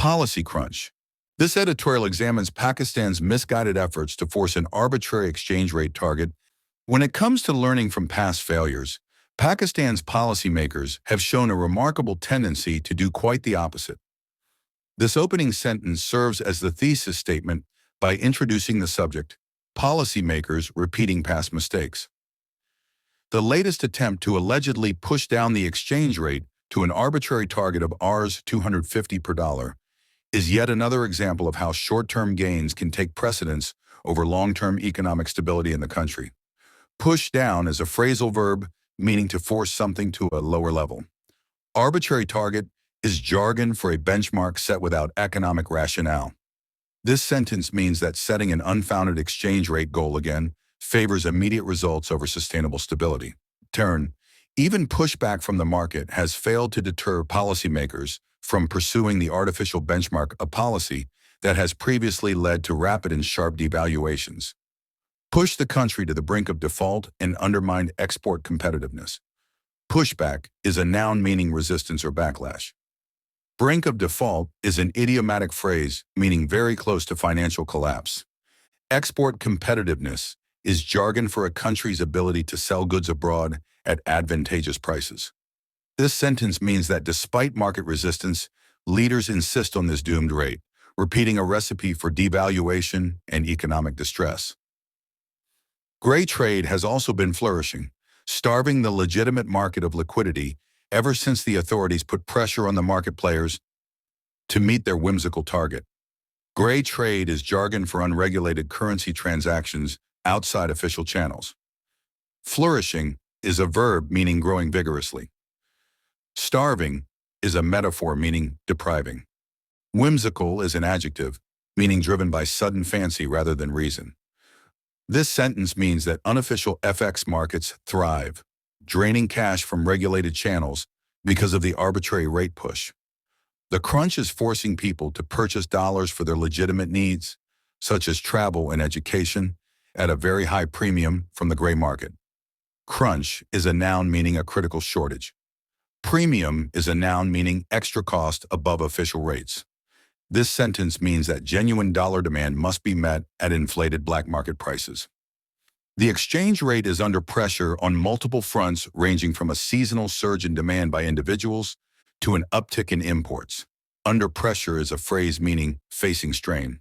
Policy crunch. This editorial examines Pakistan's misguided efforts to force an arbitrary exchange rate target. When it comes to learning from past failures, Pakistan's policymakers have shown a remarkable tendency to do quite the opposite. This opening sentence serves as the thesis statement by introducing the subject, policymakers repeating past mistakes. The latest attempt to allegedly push down the exchange rate to an arbitrary target of Rs 250 per dollar is yet another example of how short-term gains can take precedence over long-term economic stability in the country. Push down is a phrasal verb meaning to force something to a lower level. Arbitrary target is jargon for a benchmark set without economic rationale. This sentence means that setting an unfounded exchange rate goal again favors immediate results over sustainable stability. Even pushback from the market has failed to deter policymakers from pursuing the artificial benchmark, a policy that has previously led to rapid and sharp devaluations, pushed the country to the brink of default, and undermined export competitiveness. Pushback is a noun meaning resistance or backlash. Brink of default is an idiomatic phrase meaning very close to financial collapse. Export competitiveness is jargon for a country's ability to sell goods abroad at advantageous prices. This sentence means that despite market resistance, leaders insist on this doomed rate, repeating a recipe for devaluation and economic distress. Gray trade has also been flourishing, starving the legitimate market of liquidity ever since the authorities put pressure on the market players to meet their whimsical target. Gray trade is jargon for unregulated currency transactions outside official channels. Flourishing is a verb meaning growing vigorously. Starving is a metaphor meaning depriving. Whimsical is an adjective meaning driven by sudden fancy rather than reason. This sentence means that unofficial FX markets thrive, draining cash from regulated channels because of the arbitrary rate push. The crunch is forcing people to purchase dollars for their legitimate needs, such as travel and education, at a very high premium from the gray market. Crunch is a noun meaning a critical shortage. Premium is a noun meaning extra cost above official rates. This sentence means that genuine dollar demand must be met at inflated black market prices. The exchange rate is under pressure on multiple fronts, ranging from a seasonal surge in demand by individuals to an uptick in imports. Under pressure is a phrase meaning facing strain.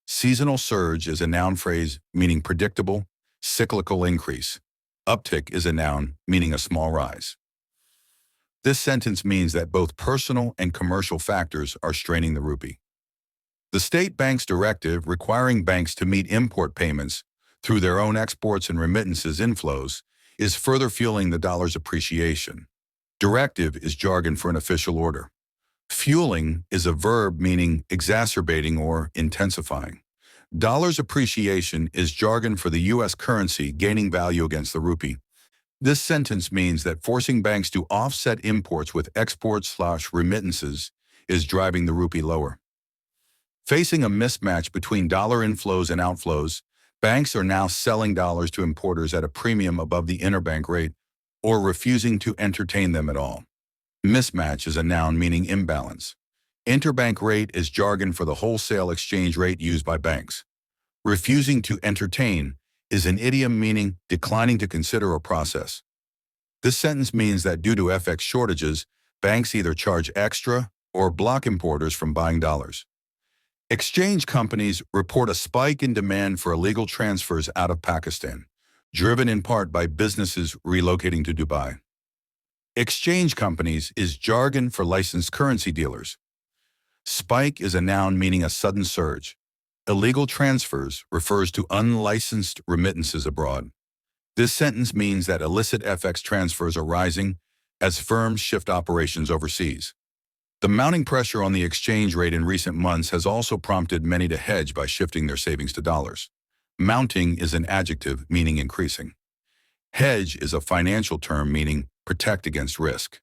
Seasonal surge is a noun phrase meaning predictable, cyclical increase. Uptick is a noun meaning a small rise. This sentence means that both personal and commercial factors are straining the rupee. The state bank's directive requiring banks to meet import payments through their own exports and remittances inflows is further fueling the dollar's appreciation. Directive is jargon for an official order. Fueling is a verb meaning exacerbating or intensifying. Dollar's appreciation is jargon for the U.S. currency gaining value against the rupee. This sentence means that forcing banks to offset imports with exports/remittances is driving the rupee lower. Facing a mismatch between dollar inflows and outflows, banks are now selling dollars to importers at a premium above the interbank rate or refusing to entertain them at all. Mismatch is a noun meaning imbalance. Interbank rate is jargon for the wholesale exchange rate used by banks. Refusing to entertain is an idiom meaning declining to consider or process. This sentence means that due to FX shortages, banks either charge extra or block importers from buying dollars. Exchange companies report a spike in demand for illegal transfers out of Pakistan, driven in part by businesses relocating to Dubai. Exchange companies is jargon for licensed currency dealers. Spike is a noun meaning a sudden surge. Illegal transfers refers to unlicensed remittances abroad. This sentence means that illicit FX transfers are rising as firms shift operations overseas. The mounting pressure on the exchange rate in recent months has also prompted many to hedge by shifting their savings to dollars. Mounting is an adjective meaning increasing. Hedge is a financial term meaning protect against risk.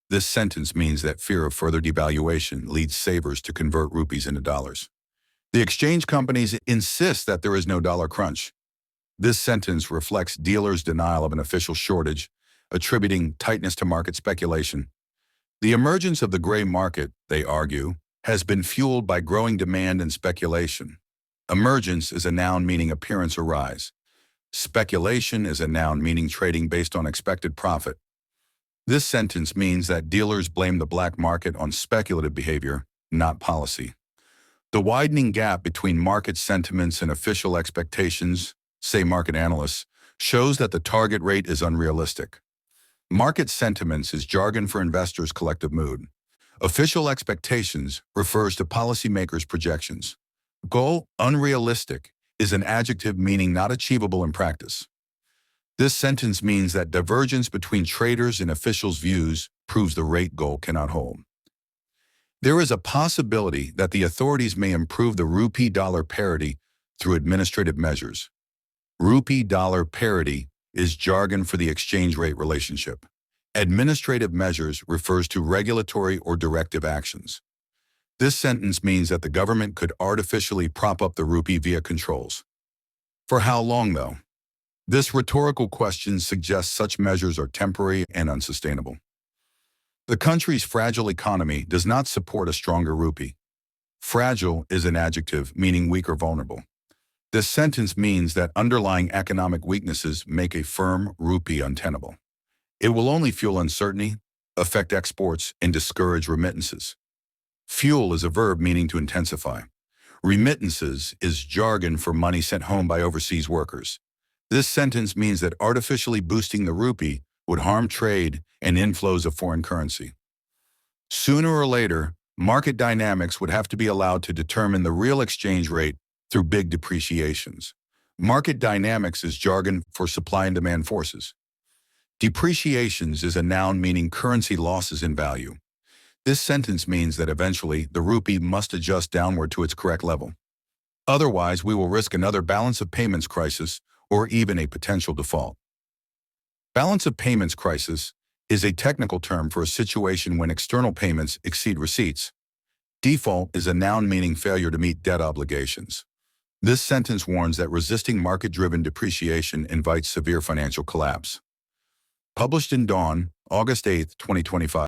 This sentence means that fear of further devaluation leads savers to convert rupees into dollars. The exchange companies insist that there is no dollar crunch. This sentence reflects dealers' denial of an official shortage, attributing tightness to market speculation. The emergence of the gray market, they argue, has been fueled by growing demand and speculation. Emergence is a noun meaning appearance or rise. Speculation is a noun meaning trading based on expected profit. This sentence means that dealers blame the black market on speculative behavior, not policy. The widening gap between market sentiments and official expectations, say market analysts, shows that the target rate is unrealistic. Market sentiments is jargon for investors' collective mood. Official expectations refers to policymakers' projections. Goal, unrealistic, is an adjective meaning not achievable in practice. This sentence means that divergence between traders and officials' views proves the rate goal cannot hold. There is a possibility that the authorities may improve the rupee-dollar parity through administrative measures. Rupee-dollar parity is jargon for the exchange rate relationship. Administrative measures refers to regulatory or directive actions. This sentence means that the government could artificially prop up the rupee via controls. For how long, though? This rhetorical question suggests such measures are temporary and unsustainable. The country's fragile economy does not support a stronger rupee. Fragile is an adjective meaning weak or vulnerable. This sentence means that underlying economic weaknesses make a firm rupee untenable. It will only fuel uncertainty, affect exports, and discourage remittances. Fuel is a verb meaning to intensify. Remittances is jargon for money sent home by overseas workers. This sentence means that artificially boosting the rupee would harm trade and inflows of foreign currency. Sooner or later, market dynamics would have to be allowed to determine the real exchange rate through big depreciations. Market dynamics is jargon for supply and demand forces. Depreciations is a noun meaning currency losses in value. This sentence means that eventually the rupee must adjust downward to its correct level. Otherwise, we will risk another balance of payments crisis or even a potential default. Balance of payments crisis is a technical term for a situation when external payments exceed receipts. Default is a noun meaning failure to meet debt obligations. This sentence warns that resisting market-driven depreciation invites severe financial collapse. Published in Dawn, August 8, 2025.